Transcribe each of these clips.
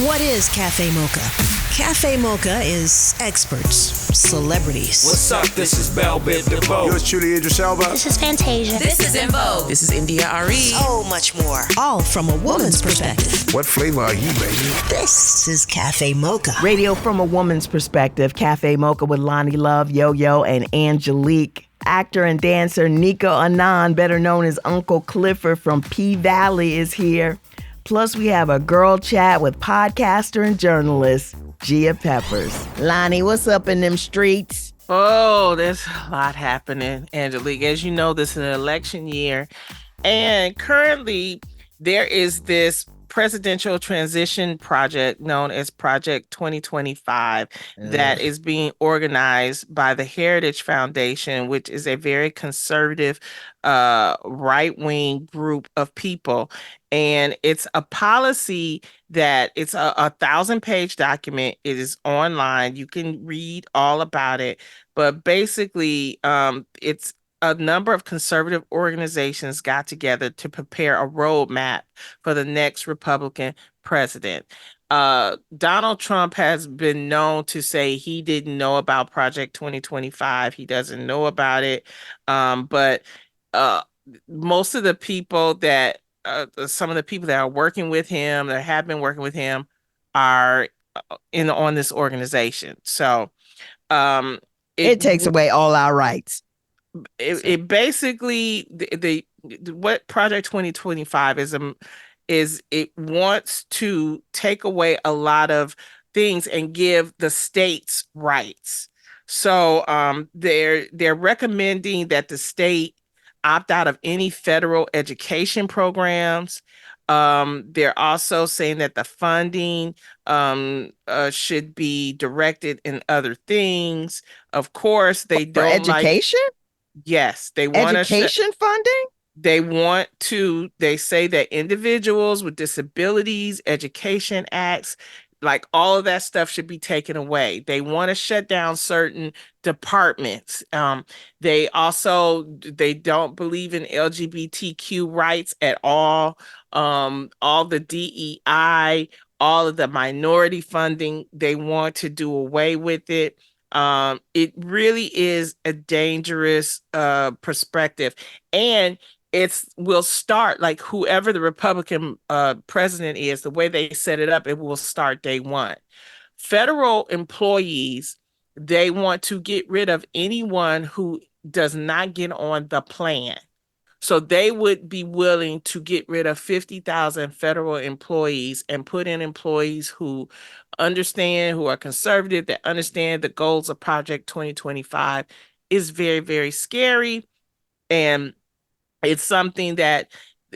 What is Cafe Mocha? Cafe Mocha is experts, celebrities. What's up? This is Belle Biv DeVoe. Yours truly, Idris Elba. This is Fantasia. This is In Vogue. This is India Ari. So much more. All from a woman's perspective. What flavor are you, baby? This is Cafe Mocha. Radio from a woman's perspective. Cafe Mocha with Lonnie Love, Yo-Yo, and Angelique. Actor and dancer Nicco Annan, better known as Uncle Clifford from P-Valley, is here. Plus, we have a girl chat with podcaster and journalist Gia Peppers. Lonnie, what's up in them streets? Oh, there's a lot happening, Angelique. As you know, this is an election year. And currently, there is this presidential transition project known as Project 2025 that is being organized by the Heritage Foundation, which is a very conservative right-wing group of people. And it's a policy that it's a 1,000-page document. It is online. You can read all about it. But basically, it's a number of conservative organizations got together to prepare a roadmap for the next Republican president. Donald Trump has been known to say he didn't know about Project 2025. He doesn't know about it. But most of the people that, some of the people that are working with him, that have been working with him, are on this organization. So it takes away all our rights. It basically the what Project 2025 is it wants to take away a lot of things and give the states rights. So they're recommending that the state opt out of any federal education programs. They're also saying that the funding should be directed in other things. Of course, they For don't education? Yes, they want education funding. They say that individuals with disabilities, education acts, like all of that stuff should be taken away. They want to shut down certain departments. They don't believe in LGBTQ rights at all. All the DEI, all of the minority funding, they want to do away with it. It really is a dangerous perspective, and will start, like, whoever the Republican president is, the way they set it up, it will start day one. Federal employees, they want to get rid of anyone who does not get on the plan. So they would be willing to get rid of 50,000 federal employees and put in employees who understand, who are conservative, that understand the goals of Project 2025. Is very, very scary. And it's something that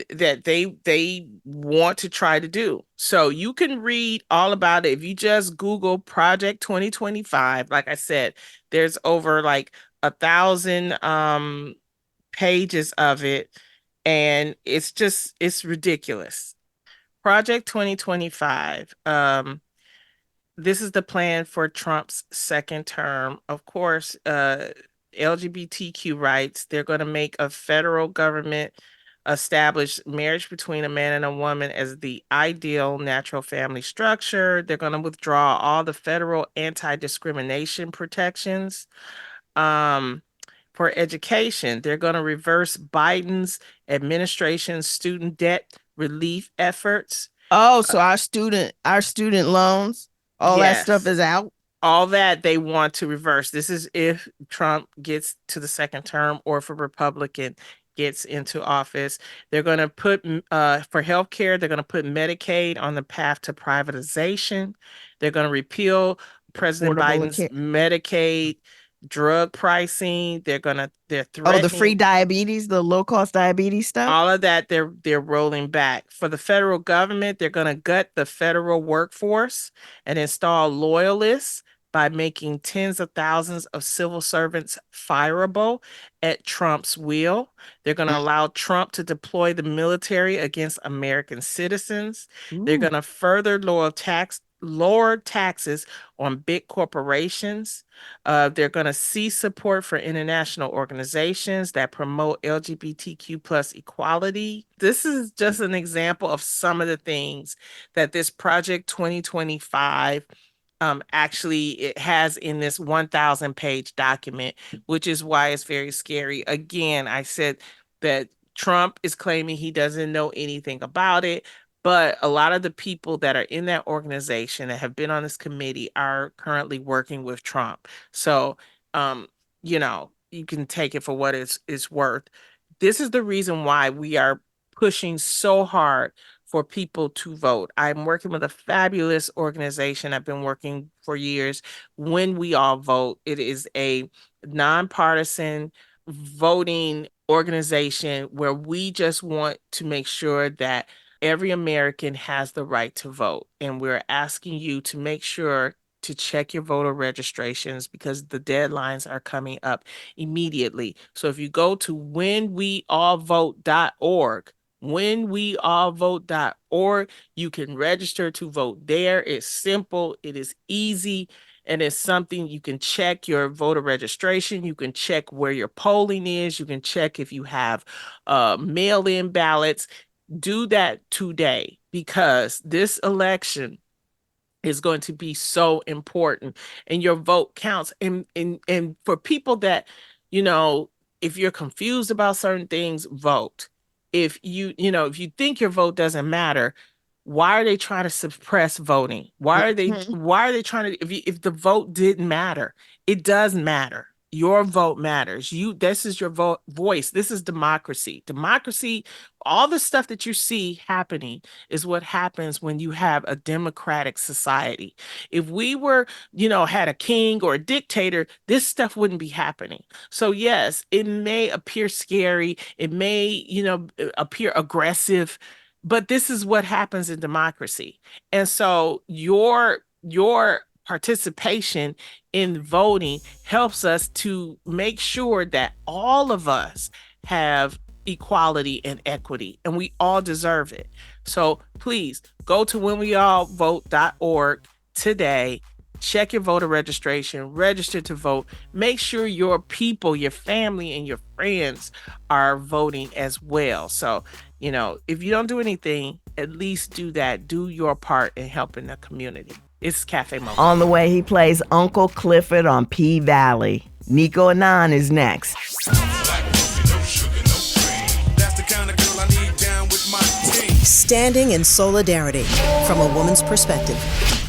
they want to try to do. So you can read all about it. If you just Google Project 2025, like I said, there's over like 1,000 pages of it, and it's ridiculous. Project 2025. This is the plan for Trump's second term. Of course, LGBTQ rights. They're going to make a federal government establish marriage between a man and a woman as the ideal natural family structure. They're going to withdraw all the federal anti-discrimination protections. For education, they're going to reverse Biden's administration's student debt relief efforts. Oh, so our student loans, all that stuff is out? All that they want to reverse. This is if Trump gets to the second term, or if a Republican gets into office. They're going to put, for healthcare, they're going to put Medicaid on the path to privatization. They're going to repeal President Biden's Medicaid drug pricing. They're threatening the free diabetes, the low cost diabetes stuff. All of that they're rolling back. For the federal government, they're going to gut the federal workforce and install loyalists by making tens of thousands of civil servants fireable at Trump's will. They're going to allow Trump to deploy the military against American citizens. They're going to further lower lower taxes on big corporations. They're going to cease support for international organizations that promote LGBTQ plus equality. This is just an example of some of the things that this Project 2025 actually it has in this 1,000 page document, which is why it's very scary. Again, I said that Trump is claiming he doesn't know anything about it, but a lot of the people that are in that organization that have been on this committee are currently working with Trump. So, um, you can take it for what it's worth. This is the reason why we are pushing so hard for people to vote. I'm working with a fabulous organization. I've been working for years. When We All Vote, it is a nonpartisan voting organization where we just want to make sure that every American has the right to vote. And we're asking you to make sure to check your voter registrations because the deadlines are coming up immediately. So if you go to whenweallvote.org, whenweallvote.org, you can register to vote there. It's simple, it is easy, and it's something you can check your voter registration. You can check where your polling is. You can check if you have mail-in ballots. Do that today because this election is going to be so important and your vote counts. And for people that, if you're confused about certain things, vote. If you think your vote doesn't matter, why are they trying to suppress voting? Why are they trying to, if the vote didn't matter, it does matter. Your vote matters. This is your voice. This is democracy. Democracy, all the stuff that you see happening is what happens when you have a democratic society. If we were, had a king or a dictator, this stuff wouldn't be happening. So yes, it may appear scary. It may, appear aggressive, but this is what happens in democracy. And so your participation in voting helps us to make sure that all of us have equality and equity, and we all deserve it. So please go to whenweallvote.org today. Check your voter registration, register to vote. Make sure your people, your family, and your friends are voting as well. So, if you don't do anything, at least do that. Do your part in helping the community. It's Cafe Mocha. On the way, he plays Uncle Clifford on P Valley. Nicco Annan is next. Standing in solidarity from a woman's perspective.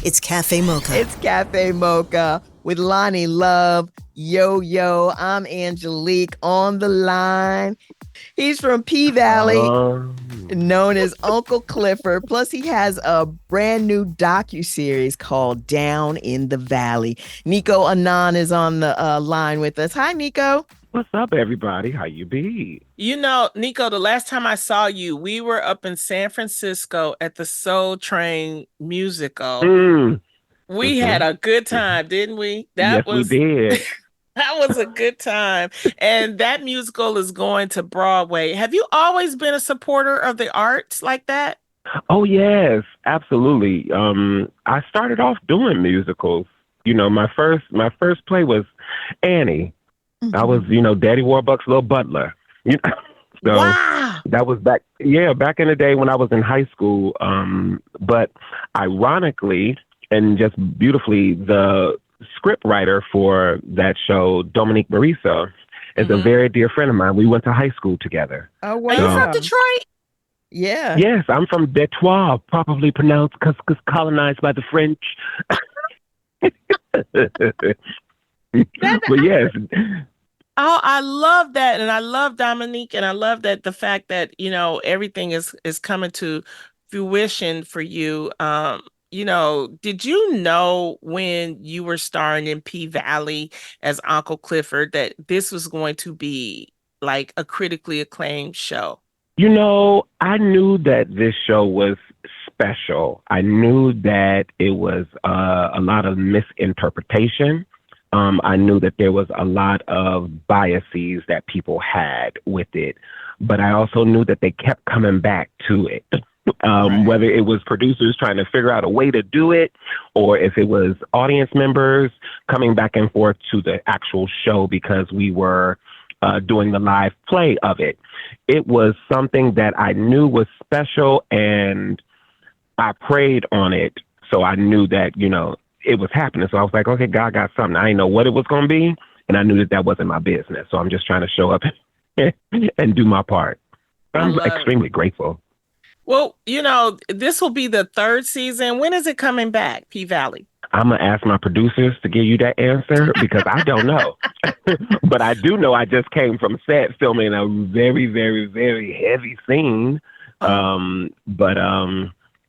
It's Cafe Mocha. It's Cafe Mocha with Lonnie Love. Yo, I'm Angelique on the line. He's from P Valley, known as Uncle Clifford. Plus, he has a brand new docuseries called Down in the Valley. Nicco Annan is on the line with us. Hi, Nicco. What's up, everybody? How you be? Nicco, the last time I saw you, we were up in San Francisco at the Soul Train musical. We had a good time, didn't we? We did. That was a good time. And that musical is going to Broadway. Have you always been a supporter of the arts like that? Oh, yes, absolutely. I started off doing musicals. My first play was Annie. Mm-hmm. I was, Daddy Warbucks' little butler. So wow. That was back in the day when I was in high school. But ironically and just beautifully, the script writer for that show, Dominique Marisa, is a very dear friend of mine. We went to high school together. Oh, wow. Are you from Detroit? Yeah. Yes, I'm from Detroit, probably pronounced because colonized by the French. But yes. Oh, I love that. And I love Dominique. And I love that the fact that, everything is coming to fruition for you. Did you know when you were starring in P Valley as Uncle Clifford that this was going to be like a critically acclaimed show? I knew that this show was special. I knew that it was a lot of misinterpretation. I knew that there was a lot of biases that people had with it, but I also knew that they kept coming back to it. Right. Whether it was producers trying to figure out a way to do it, or if it was audience members coming back and forth to the actual show because we were doing the live play of it. It was something that I knew was special, and I prayed on it. So I knew that, it was happening. So I was like, okay, God got something. I didn't know what it was going to be, and I knew that that wasn't my business. So I'm just trying to show up and do my part. I'm extremely grateful. Well, this will be the third season. When is it coming back, P-Valley? I'm going to ask my producers to give you that answer because I don't know. But I do know I just came from set filming a very, very, very heavy scene.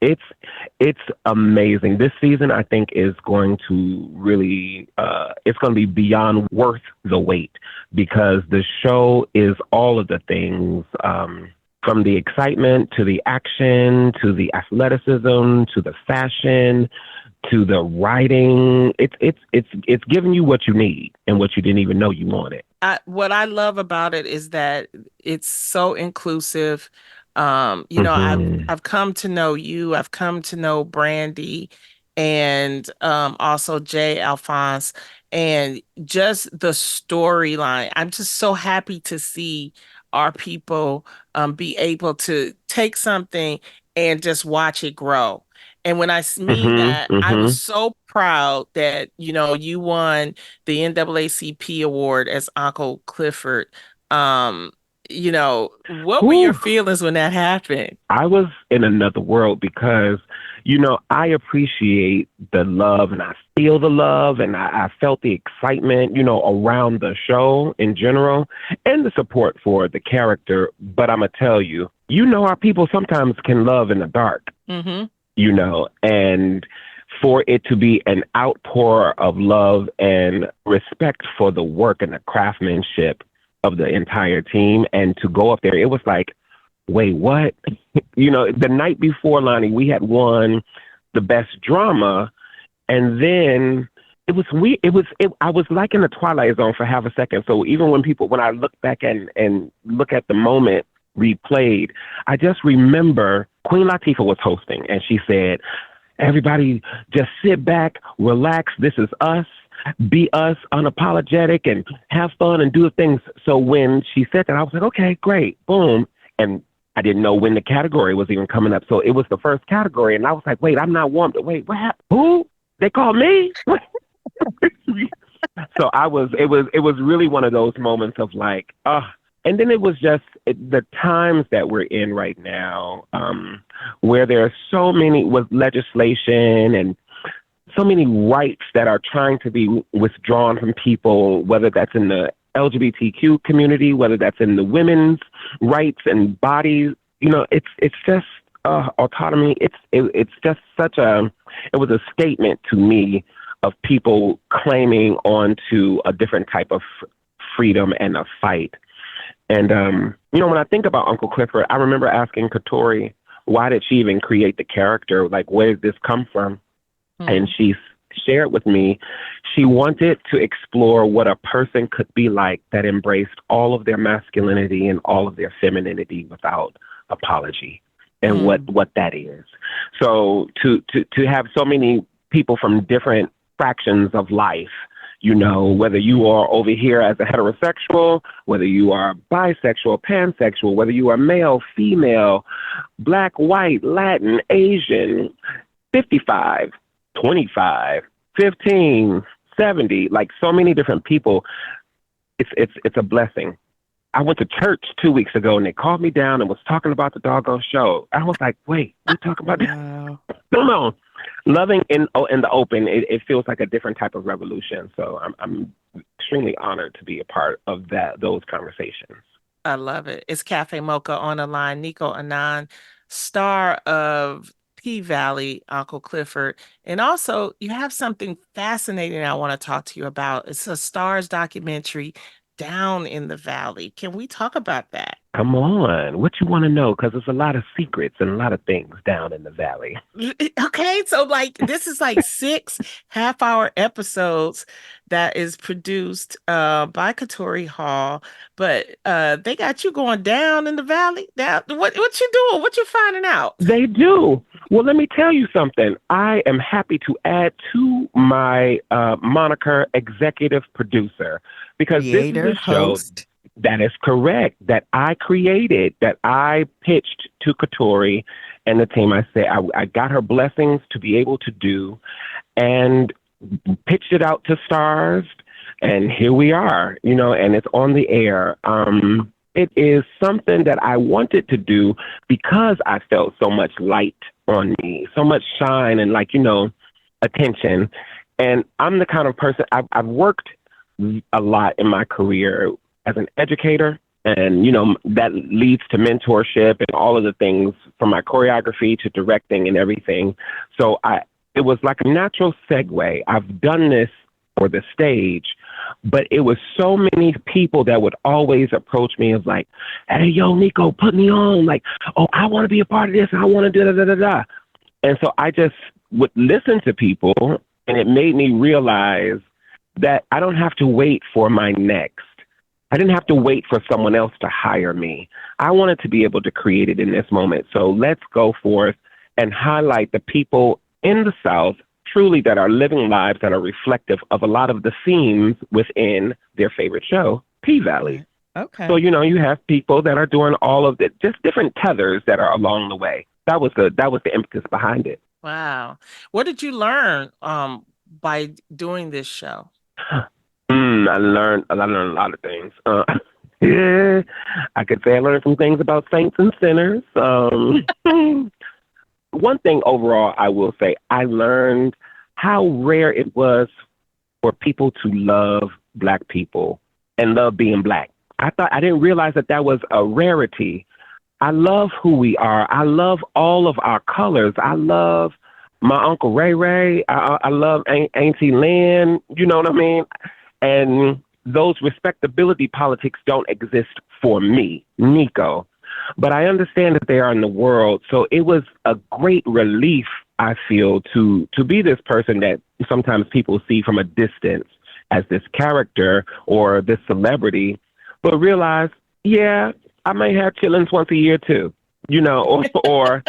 It's amazing. This season, I think, is going to really, it's going to be beyond worth the wait because the show is all of the things, from the excitement to the action, to the athleticism, to the fashion, to the writing. It's giving you what you need and what you didn't even know you wanted. What I love about it is that it's so inclusive. I've come to know you. I've come to know Brandy, and also Jay Alphonse, and just the storyline. I'm just so happy to see our people be able to take something and just watch it grow. And when I mean that, I was so proud that, you won the NAACP award as Uncle Clifford. What were your feelings when that happened? I was in another world because, I appreciate the love and I feel the love and I felt the excitement, around the show in general and the support for the character. But I'm going to tell you, our people sometimes can love in the dark. And for it to be an outpour of love and respect for the work and the craftsmanship of the entire team, and to go up there, it was like, wait, what? The night before, Lonnie, we had won the best drama, and then it was weird. I was like in the Twilight Zone for half a second. So even when I look back and look at the moment replayed, I just remember Queen Latifah was hosting, and she said, everybody just sit back, relax. This is us. Be us, unapologetic, and have fun and do things. So when she said that, I was like, okay, great, boom. And I didn't know when the category was even coming up. So it was the first category. And I was like, wait, I'm not warm. Wait, what happened? Who? They called me? So it was really one of those moments of like, and then it was just the times that we're in right now, where there are so many with legislation and so many rights that are trying to be withdrawn from people, whether that's in the LGBTQ community, whether that's in the women's rights and bodies. It's just autonomy. It's just it was a statement to me of people claiming onto a different type of freedom and a fight. And, when I think about Uncle Clifford, I remember asking Katori, why did she even create the character? Like, where did this come from? And she shared with me, she wanted to explore what a person could be like that embraced all of their masculinity and all of their femininity without apology, and what that is. So to have so many people from different fractions of life, whether you are over here as a heterosexual, whether you are bisexual, pansexual, whether you are male, female, black, white, Latin, Asian, 55, 25, 15, 70, like so many different people. It's a blessing. I went to church 2 weeks ago and they called me down and was talking about the doggone show. I was like, wait, we're talking about this? No. Loving in the open, it feels like a different type of revolution. So I'm extremely honored to be a part of those conversations. I love it. It's Cafe Mocha on the line. Nicco Annan, star of P-Valley, Uncle Clifford. And also, you have something fascinating I want to talk to you about. It's a Stars documentary, Down in the Valley. Can we talk about that? Come on. What you want to know? Because there's a lot of secrets and a lot of things down in the valley. Okay, so like this is like 6 half-hour episodes that is produced by Katori Hall, but they got you going down in the valley. Now, what you doing? What you finding out? They do. Well, let me tell you something. I am happy to add to my moniker executive producer because this is Creator, a show host. that is correct, that I created, that I pitched to Katori and the team. I said I got her blessings to be able to do and pitched it out to stars. And here we are, and it's on the air. It is something that I wanted to do because I felt so much light on me, so much shine and attention. And I'm the kind of person, I've worked a lot in my career as an educator. And, that leads to mentorship and all of the things from my choreography to directing and everything. So it was like a natural segue. I've done this for the stage, but it was so many people that would always approach me as like, hey, yo, Nicco, put me on. Like, oh, I want to be a part of this. And I want to do da-da-da-da. And so I just would listen to people, and it made me realize that I don't have to wait for my next. I didn't have to wait for someone else to hire me. I wanted to be able to create it in this moment. So let's go forth and highlight the people in the South truly that are living lives that are reflective of a lot of the themes within their favorite show, P-Valley. Okay. So, you have people that are doing all of it, just different tethers that are along the way. That was the impetus behind it. Wow. What did you learn by doing this show? I learned a lot of things. Yeah, I could say I learned some things about saints and sinners. One thing overall, I will say, I learned how rare it was for people to love Black people and love being Black. I didn't realize that was a rarity. I love who we are. I love all of our colors. I love my Uncle Ray Ray. I love Auntie Lynn. You know what I mean? And those respectability politics don't exist for me, Nicco. But I understand that they are in the world. So it was a great relief, I feel, to be this person that sometimes people see from a distance as this character or this celebrity, but realize, yeah, I may have chillings once a year too, or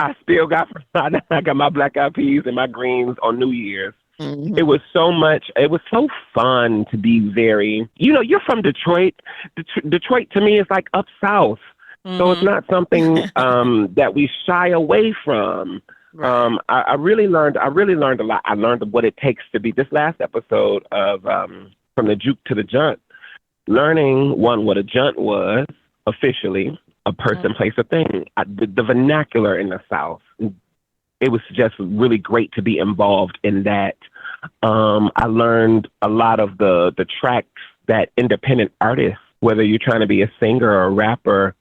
I still got my black eyed peas and my greens on New Year's. Mm-hmm. It was so fun to be very, you're from Detroit. Detroit to me is like up south. Mm-hmm. So it's not something that we shy away from. Right. I really learned a lot. I learned what it takes to be this last episode of From the Juke to the Junt, learning what a junt was officially, a person, place, a thing. The vernacular in the South. It was just really great to be involved in that. I learned a lot of the tracks that independent artists, whether you're trying to be a singer or a rapper,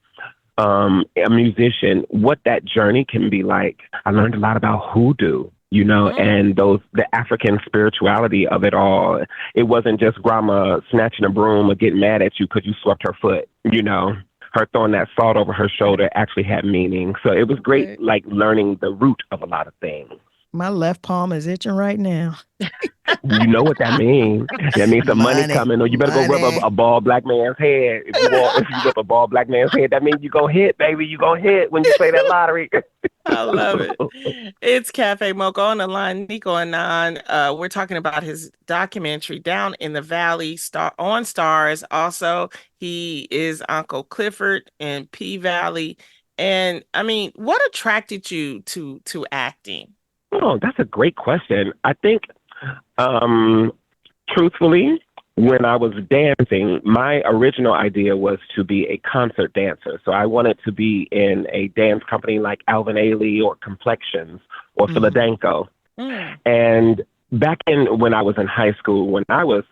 a musician, what that journey can be like. I learned a lot about hoodoo, and the African spirituality of it all. It wasn't just grandma snatching a broom or getting mad at you because you swept her foot, Her throwing that salt over her shoulder actually had meaning. So it was great, like learning the root of a lot of things. My left palm is itching right now. You know what that means? That means some money coming, or you better go rub a bald Black man's head. If you rub a bald Black man's head, that means you gonna hit, baby. You gonna hit when you play that lottery. I love it. It's Cafe Mocha on the line. Nicco Annan. We're talking about his documentary Down in the Valley, on Stars. Also, he is Uncle Clifford in P-Valley. And I mean, what attracted you to acting? Oh, that's a great question. I think, truthfully, when I was dancing, my original idea was to be a concert dancer. So I wanted to be in a dance company like Alvin Ailey or Complexions or Philadelphia. And back when I was in high school, when I was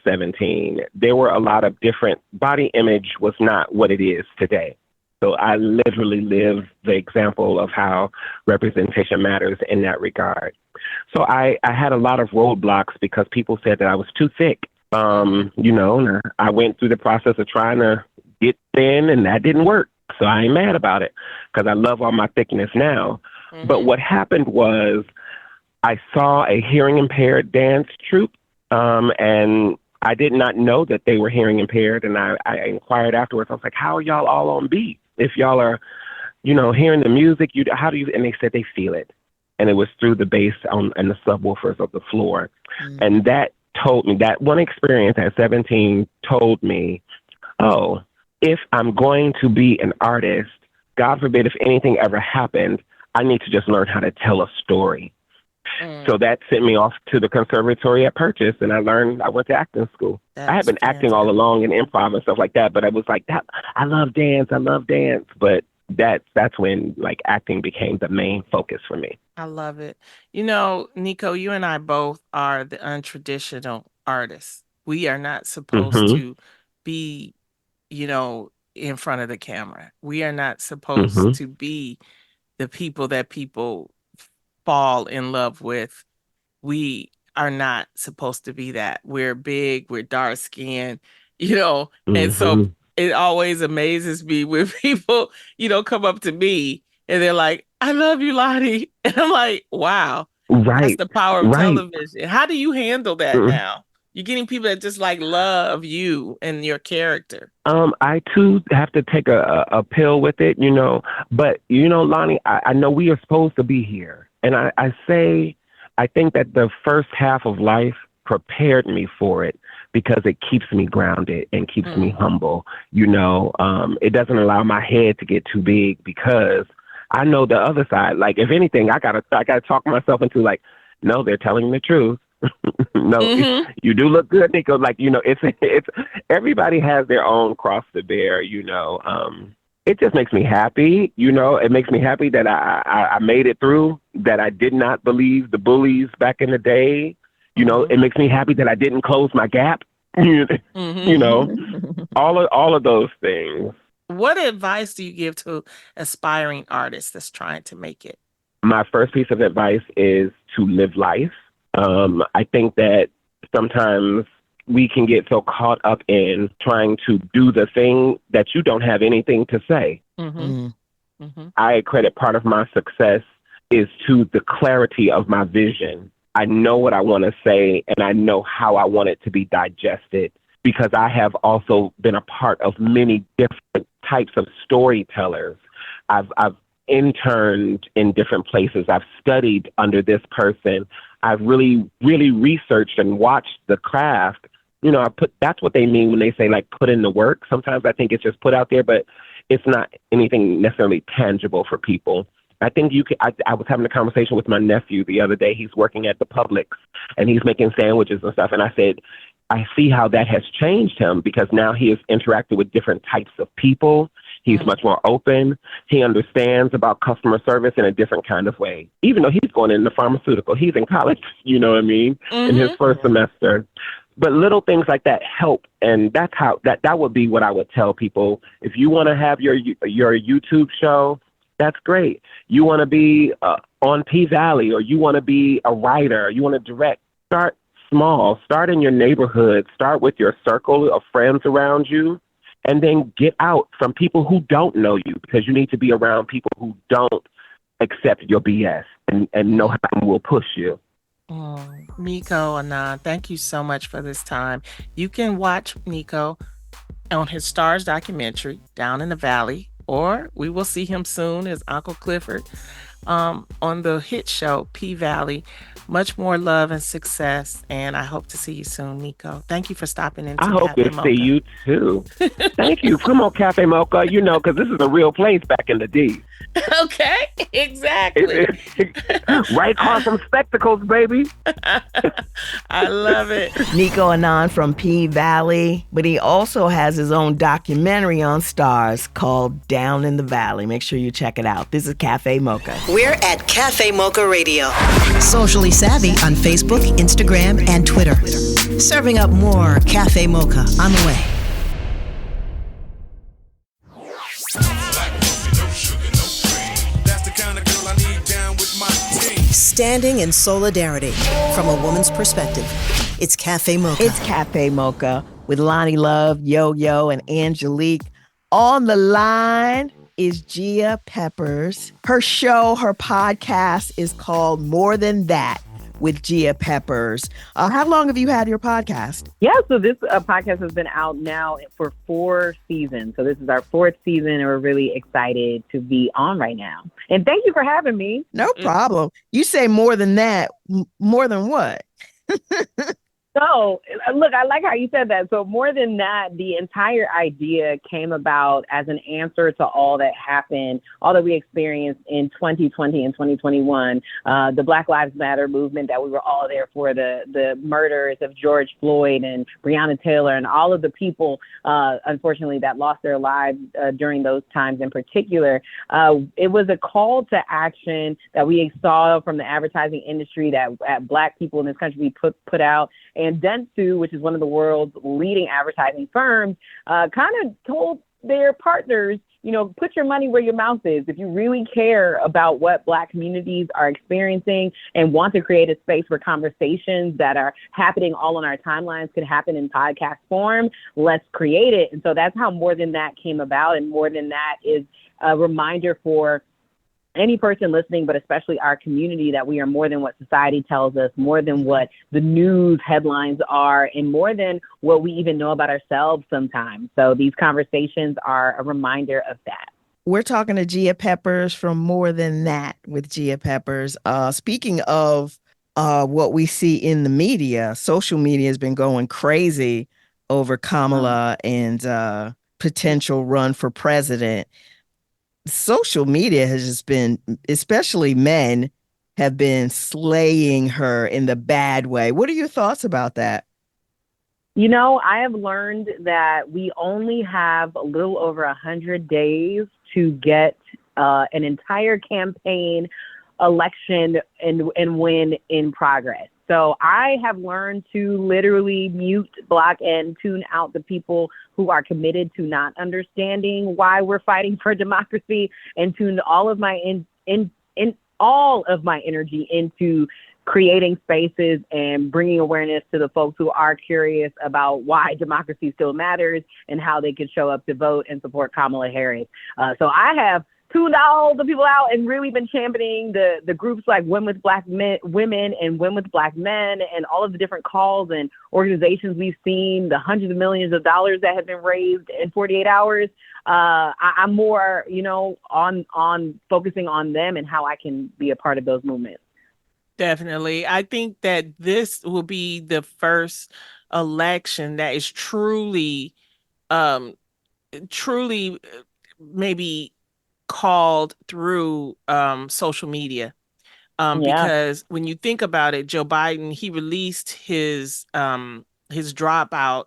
17, there were a lot of different, body image was not what it is today. So I literally lived the example of how representation matters in that regard. So I had a lot of roadblocks because people said that I was too thick. I went through the process of trying to get thin, and that didn't work. So I ain't mad about it because I love all my thickness now. Mm-hmm. But what happened was I saw a hearing impaired dance troupe, and I did not know that they were hearing impaired. And I inquired afterwards. I was like, how are y'all all on beat? If y'all are, hearing the music, how do you? And they said they feel it. And it was through the bass and the subwoofers of the floor. Mm-hmm. And that told me, that one experience at 17 told me, oh, if I'm going to be an artist, God forbid if anything ever happened, I need to just learn how to tell a story. So that sent me off to the conservatory at Purchase, and I went to acting school. I had been acting all along in improv and stuff like that, but I was like, I love dance, but that's when like acting became the main focus for me. I love it. Nicco, you and I both are the untraditional artists. We are not supposed to be, in front of the camera. We are not supposed to be the people that people fall in love with. We are not supposed to be that. We're big, we're dark skinned, and so it always amazes me when people, come up to me and they're like, I love you, Lottie. And I'm like, wow, that's the power of television. How do you handle that now? You're getting people that just like love you and your character. I too have to take a pill with it, but Lonnie, I know we are supposed to be here. And I think that the first half of life prepared me for it because it keeps me grounded and keeps me humble. It doesn't allow my head to get too big because I know the other side. Like, if anything, I gotta talk myself into like, no, they're telling the truth. No, you do look good, Nicco. Like, it's everybody has their own cross to bear. It just makes me happy. It makes me happy that I made it through. That I did not believe the bullies back in the day. It makes me happy that I didn't close my gap. All of those things. What advice do you give to aspiring artists that's trying to make it? My first piece of advice is to live life. I think that sometimes we can get so caught up in trying to do the thing that you don't have anything to say. I credit part of my success is to the clarity of my vision. I know what I want to say, and I know how I want it to be digested, because I have also been a part of many different types of storytellers. I've interned in different places. I've studied under this person. I've really, really researched and watched the craft. That's what they mean when they say like put in the work. Sometimes I think it's just put out there, but it's not anything necessarily tangible for people. I think I was having a conversation with my nephew the other day. He's working at the Publix and he's making sandwiches and stuff. And I said, I see how that has changed him because now he has interacted with different types of people. He's much more open. He understands about customer service in a different kind of way. Even though he's going into pharmaceutical, he's in college, in his first semester. But little things like that help. And that's how that would be what I would tell people. If you want to have your YouTube show, that's great. You want to be on P-Valley, or you want to be a writer, you want to direct, start small. Start in your neighborhood. Start with your circle of friends around you. And then get out from people who don't know you, because you need to be around people who don't accept your BS and know how will push you. Nicco Annan, thank you so much for this time. You can watch Nicco on his Stars documentary, Down in the Valley, or we will see him soon as Uncle Clifford on the hit show P-Valley. Much more love and success, and I hope to see you soon, Nicco. Thank you for stopping in. I hope to see you too. Thank you. Come on, Cafe Mocha. Because this is a real place back in the D. Okay, exactly. Right across some spectacles, baby. I love it. Nicco Annan from P-Valley, but he also has his own documentary on Stars called Down in the Valley. Make sure you check it out. This is Cafe Mocha. We're at Cafe Mocha Radio. Socially savvy on Facebook, Instagram, and Twitter. Serving up more Cafe Mocha on the way. Standing in solidarity from a woman's perspective. It's Cafe Mocha. It's Cafe Mocha with Lonnie Love, Yo-Yo, and Angelique. On the line is Gia Peppers. Her show, her podcast is called More Than That with Gia Peppers. How long have you had your podcast? Yeah, so this podcast has been out now for 4 seasons. So this is our 4th season, and we're really excited to be on right now. And thank you for having me. No problem. You say more than that. More than what? So, look, I like how you said that. So more than that, the entire idea came about as an answer to all that happened, all that we experienced in 2020 and 2021, the Black Lives Matter movement that we were all there for, the murders of George Floyd and Breonna Taylor and all of the people, unfortunately, that lost their lives during those times in particular. It was a call to action that we saw from the advertising industry that Black people in this country put out. And Dentsu, which is one of the world's leading advertising firms, kind of told their partners, put your money where your mouth is. If you really care about what Black communities are experiencing and want to create a space where conversations that are happening all on our timelines could happen in podcast form, let's create it. And so that's how More Than That came about. And More Than That is a reminder for any person listening, but especially our community, that we are more than what society tells us, more than what the news headlines are, and more than what we even know about ourselves sometimes. So these conversations are a reminder of that. We're talking to Gia Peppers from More Than That with Gia Peppers. Speaking of what we see in the media, social media has been going crazy over Kamala and potential run for president. Social media has just been, especially men, have been slaying her in the bad way. What are your thoughts about that? I have learned that we only have a little over 100 days to get an entire campaign, election, and win in progress. So I have learned to literally mute, block, and tune out the people who are committed to not understanding why we're fighting for democracy, and tune all of my all of my energy into creating spaces and bringing awareness to the folks who are curious about why democracy still matters and how they can show up to vote and support Kamala Harris. So I have tuned all the people out and really been championing the groups like Women with Black Women and Women with Black Men, and all of the different calls and organizations we've seen, the hundreds of millions of dollars that have been raised in 48 hours. I'm more, on focusing on them and how I can be a part of those movements. Definitely. I think that this will be the first election that is truly maybe called through social media. Because when you think about it, Joe Biden, he released his dropout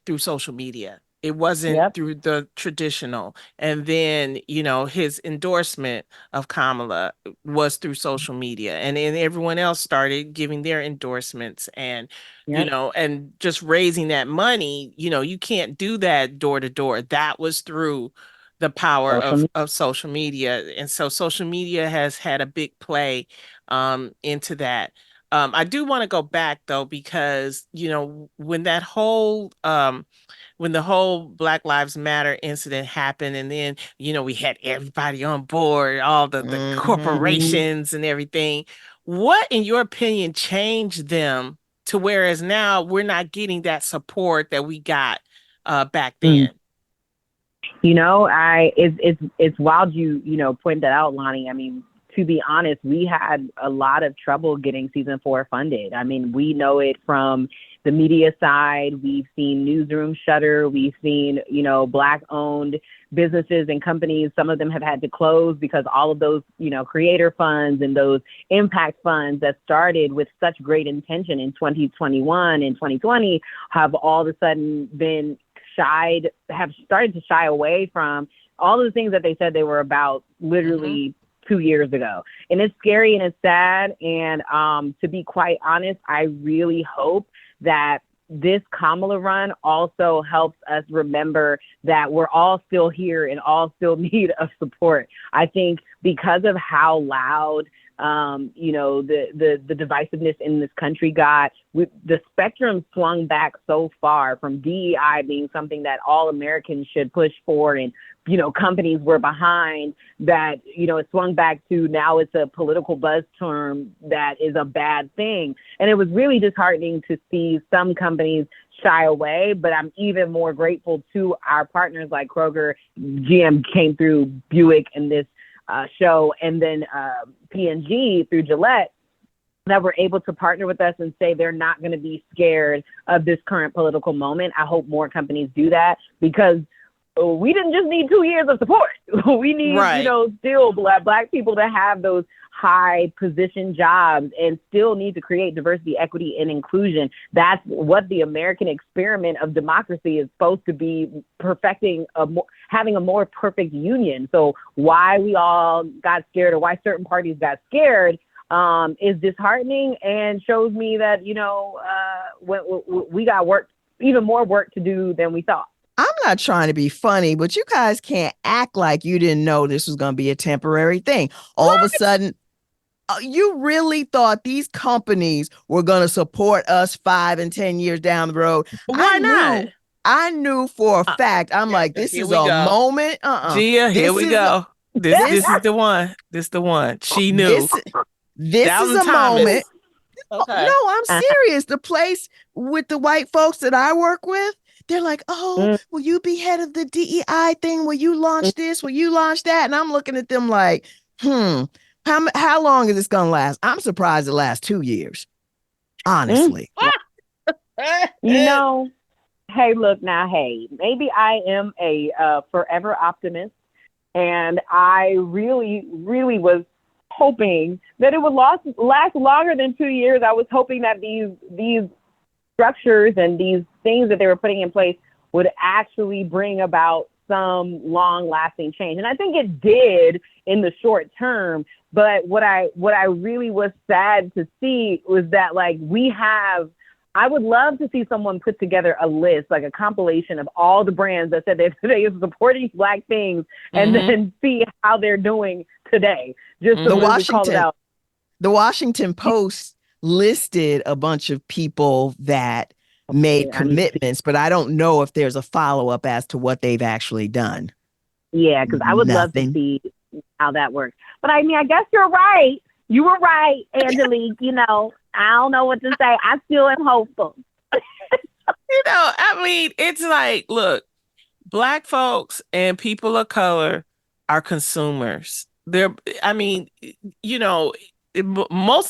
through social media. It wasn't through the traditional. And then, his endorsement of Kamala was through social media. And then everyone else started giving their endorsements and, and just raising that money. You can't do that door to door. That was through the power of social media. And so social media has had a big play into that. I do want to go back, though, because, when the whole Black Lives Matter incident happened, and then, we had everybody on board, all the corporations and everything. What, in your opinion, changed them to whereas now we're not getting that support that we got back then? It's wild you point that out, Lonnie. I mean, to be honest, we had a lot of trouble getting season 4 funded. I mean, we know it from the media side. We've seen newsrooms shutter. We've seen, Black-owned businesses and companies. Some of them have had to close because all of those, creator funds and those impact funds that started with such great intention in 2021 and 2020 have all of a sudden have started to shy away from all of the things that they said they were about literally 2 years ago. And it's scary and it's sad. And to be quite honest, I really hope that this Kamala run also helps us remember that we're all still here and all still need of support. I think because of how loud the divisiveness in this country the spectrum swung back so far from DEI being something that all Americans should push for, and companies were behind that. It swung back to now it's a political buzz term that is a bad thing, and it was really disheartening to see some companies shy away. But I'm even more grateful to our partners like Kroger, GM came through, Buick in this show, and then P&G through Gillette, that were able to partner with us and say they're not going to be scared of this current political moment. I hope more companies do that, because we didn't just need 2 years of support. We need, still black people to have those high position jobs and still need to create diversity, equity, and inclusion. That's what the American experiment of democracy is supposed to be, perfecting, having a more perfect union. So why we all got scared, or why certain parties got scared, is disheartening, and shows me that, we got even more work to do than we thought. I'm not trying to be funny, but you guys can't act like you didn't know this was going to be a temporary thing. All of a sudden, you really thought these companies were going to support us 5 and 10 years down the road? Why not? I knew for a fact. I'm like, this is a moment. Gia, here we go. This is the one. This the one. She knew. This is a moment. Okay. No, I'm serious. The place with the white folks that I work with, they're like, will you be head of the DEI thing? Will you launch this? Will you launch that? And I'm looking at them like, how long is this going to last? I'm surprised it lasts 2 years, honestly. Hey, look now, maybe I am a forever optimist, and I really, really was hoping that it would last longer than 2 years. I was hoping that these structures and these things that they were putting in place would actually bring about some long-lasting change. And I think it did in the short term. But what I really was sad to see was that, I would love to see someone put together a list, like a compilation of all the brands that said they are supporting Black things, and then see how they're doing today. Just so we call it out. The Washington Post listed a bunch of people that made commitments, but I don't know if there's a follow-up as to what they've actually done. Yeah, because I would love to see how that works. But I guess you're right. You were right, Angelique. I don't know what to say. I still am hopeful. It's like, look, Black folks and people of color are consumers. Most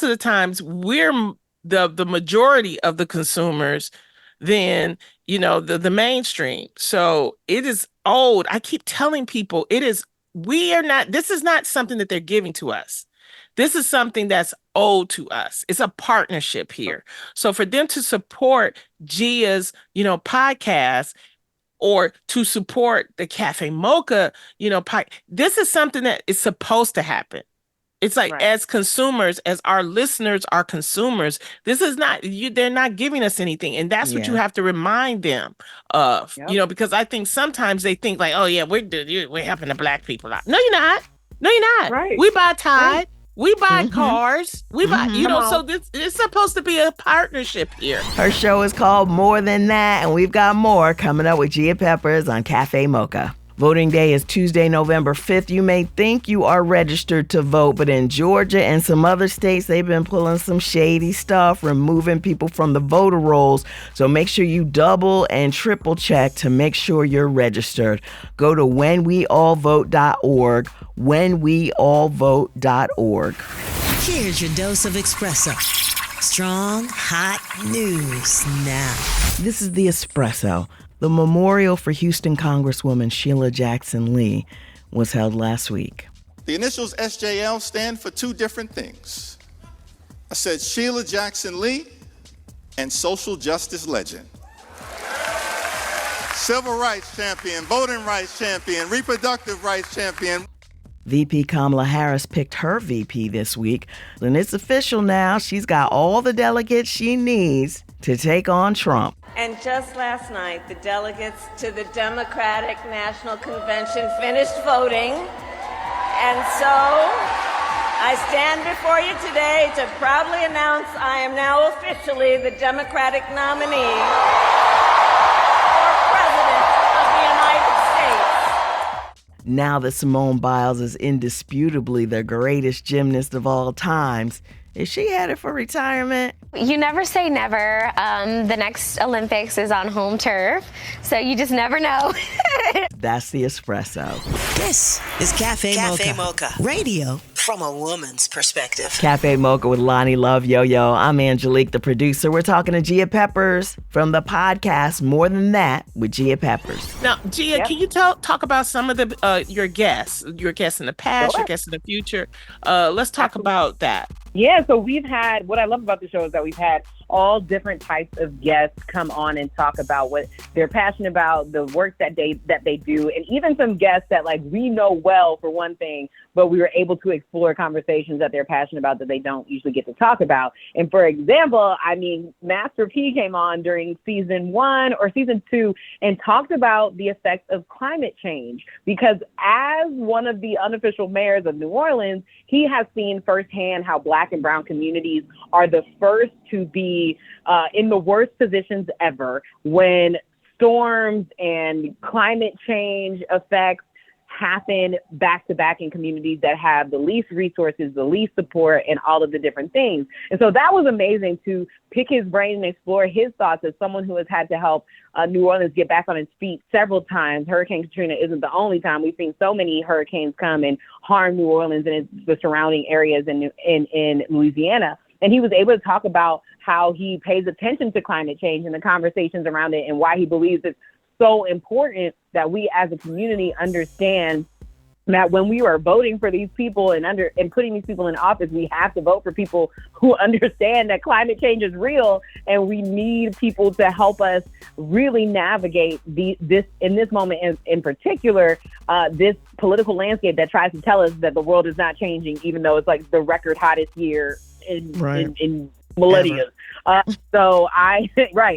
of the times we're the majority of the consumers than, the mainstream. So it is old. I keep telling people this is not something that they're giving to us. This is something that's owed to us. It's a partnership here. So for them to support Gia's, podcast, or to support the Cafe Mocha, this is something that is supposed to happen. It's like, right, as consumers, as our listeners are consumers, this is not, they're not giving us anything. And that's what you have to remind them of, because I think sometimes they think like, oh yeah, we're helping the Black people out. No, you're not. No, you're not. Right. We buy Tide. Right. We buy cars. We buy, so this is supposed to be a partnership here. Her show is called More Than That, and we've got more coming up with Gia Peppers on Cafe Mocha. Voting day is Tuesday, November 5th. You may think you are registered to vote, but in Georgia and some other states, they've been pulling some shady stuff, removing people from the voter rolls. So make sure you double and triple check to make sure you're registered. Go to whenweallvote.org, whenweallvote.org. Here's your dose of espresso. Strong, hot news now. This is the espresso. The memorial for Houston Congresswoman Sheila Jackson Lee was held last week. The initials SJL stand for two different things. I said Sheila Jackson Lee and social justice legend. Civil rights champion, voting rights champion, reproductive rights champion. VP Kamala Harris picked her VP this week, and it's official now. She's got all the delegates she needs to take on Trump. And just last night, the delegates to the Democratic National Convention finished voting. And so I stand before you today to proudly announce I am now officially the Democratic nominee for President of the United States. Now that Simone Biles is indisputably the greatest gymnast of all times, is she headed for retirement? You never say never. The next Olympics is on home turf, so you just never know. That's the espresso. This is Cafe Mocha. Radio from a woman's perspective. Cafe Mocha with Lonnie Love Yo-Yo. I'm Angelique, the producer. We're talking to Gia Peppers from the podcast More Than That with Gia Peppers. Now, Gia, can you talk about some of the your guests in the past, your guests in the future? Let's talk about that. Yeah, so we've had, what I love about the show is that we've had all different types of guests come on and talk about what they're passionate about, the work that they do, and even some guests that like we know well for one thing, but we were able to explore conversations that they're passionate about that they don't usually get to talk about. And for example, I mean, Master P came on during season 1 or season 2 and talked about the effects of climate change, because as one of the unofficial mayors of New Orleans, he has seen firsthand how Black and brown communities are the first to be in the worst positions ever when storms and climate change effects happen back to back in communities that have the least resources, the least support, and all of the different things. And so that was amazing to pick his brain and explore his thoughts as someone who has had to help New Orleans get back on its feet several times. Hurricane Katrina isn't the only time. We've seen so many hurricanes come and harm New Orleans and the surrounding areas in Louisiana. And he was able to talk about how he pays attention to climate change and the conversations around it, and why he believes it's so important that we as a community understand that when we are voting for these people and putting these people in office, we have to vote for people who understand that climate change is real, and we need people to help us really navigate this in this moment in particular, this political landscape that tries to tell us that the world is not changing, even though it's like the record hottest year in millennia.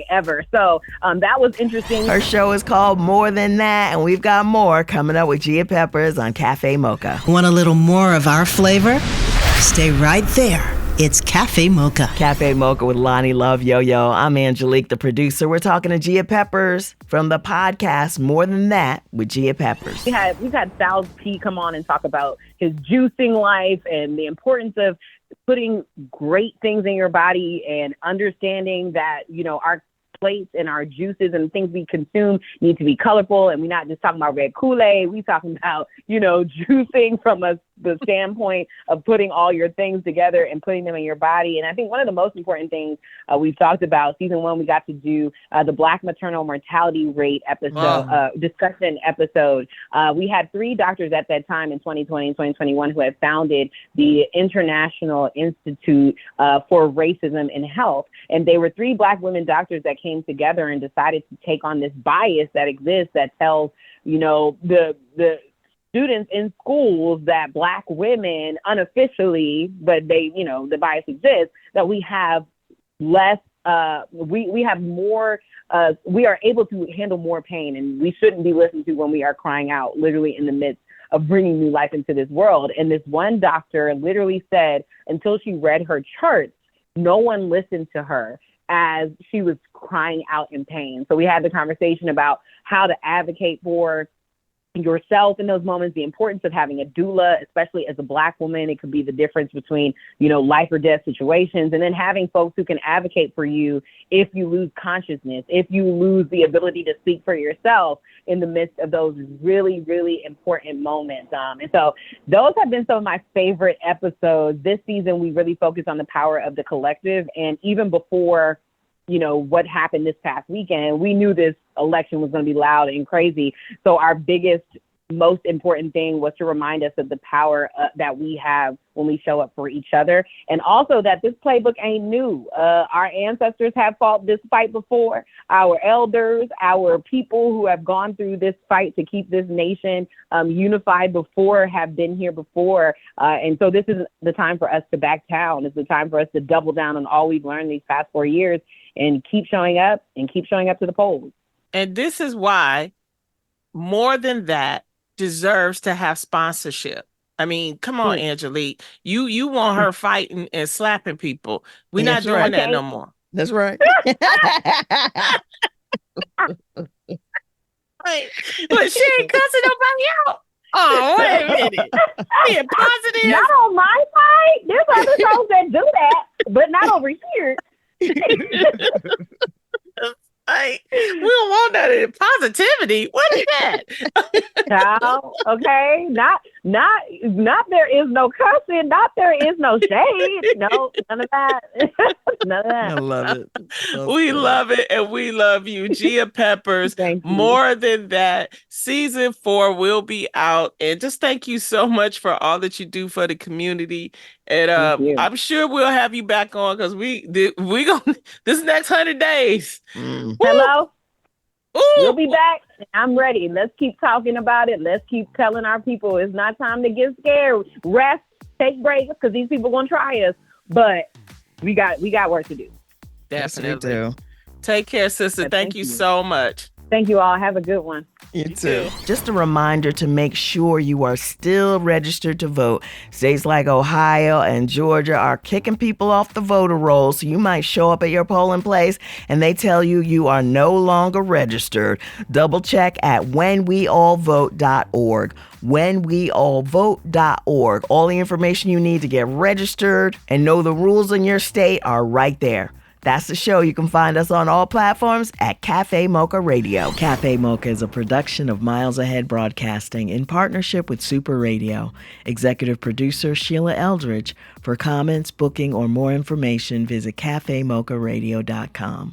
Ever. So that was interesting. Her show is called More Than That, and we've got more coming up with Gia Peppers on Cafe Mocha. Want a little more of our flavor? Stay right there. It's Cafe Mocha. Cafe Mocha with Lonnie Love Yo-Yo. I'm Angelique, the producer. We're talking to Gia Peppers from the podcast More Than That with Gia Peppers. We've had Sal P come on and talk about his juicing life and the importance of putting great things in your body and understanding that, you know, our plates and our juices and things we consume need to be colorful. And we're not just talking about red Kool-Aid. We're talking about, you know, juicing from the standpoint of putting all your things together and putting them in your body. And I think one of the most important things we've talked about, season 1, we got to do the Black maternal mortality rate discussion episode. We had 3 doctors at that time in 2020 and 2021 who had founded the International Institute for Racism in Health. And they were 3 Black women doctors that came together and decided to take on this bias that exists that tells, you know, the students in schools that Black women unofficially, but they, you know, the bias exists, that we have less, we have more, we are able to handle more pain, and we shouldn't be listened to when we are crying out literally in the midst of bringing new life into this world. And this one doctor literally said until she read her charts, no one listened to her as she was crying out in pain. So we had the conversation about how to advocate for yourself in those moments, the importance of having a doula, especially as a Black woman. It could be the difference between, you know, life or death situations, and then having folks who can advocate for you if you lose consciousness, if you lose the ability to speak for yourself in the midst of those really, really important moments. And so those have been some of my favorite episodes. This season, we really focused on the power of the collective. And even before, you know, what happened this past weekend, we knew this election was going to be loud and crazy. So our biggest, most important thing was to remind us of the power that we have when we show up for each other. And also that this playbook ain't new. Our ancestors have fought this fight before. Our elders, our people who have gone through this fight to keep this nation unified before have been here before. And so this is the time for us to back down. It's the time for us to double down on all we've learned these past 4 years and keep showing up to the polls. And this is why More Than That deserves to have sponsorship. I mean, come on, Angelique. You want her fighting and slapping people. We're not That's doing right. that no more. That's right. Like, but she ain't cussing nobody out. Oh, wait a minute. Being positive. Not on my side. There's other folks that do that, but not over here. Like, we don't want that positivity. What is that? Child, okay, not there is no cussing, not there is no shade. No, none of that. None of that. I love it. We love it, and we love you, Gia Peppers. Thank you. More than that, season 4 will be out, and just thank you so much for all that you do for the community. And I'm sure we'll have you back on because we gonna this next 100 days. Hello. Ooh. We'll be back. I'm ready. Let's keep talking about it. Let's keep telling our people it's not time to get scared. Rest, take breaks, because these people gonna try us. But we got work to do. Definitely. Yes, we do. Take care, sister. Thank you so much. Thank you all. Have a good one. You too. Just a reminder to make sure you are still registered to vote. States like Ohio and Georgia are kicking people off the voter roll, so you might show up at your polling place and they tell you you are no longer registered. Double check at whenweallvote.org. Whenweallvote.org. All the information you need to get registered and know the rules in your state are right there. That's the show. You can find us on all platforms at Cafe Mocha Radio. Cafe Mocha is a production of Miles Ahead Broadcasting in partnership with Super Radio. Executive producer Sheila Eldridge. For comments, booking, or more information, visit cafemocharadio.com.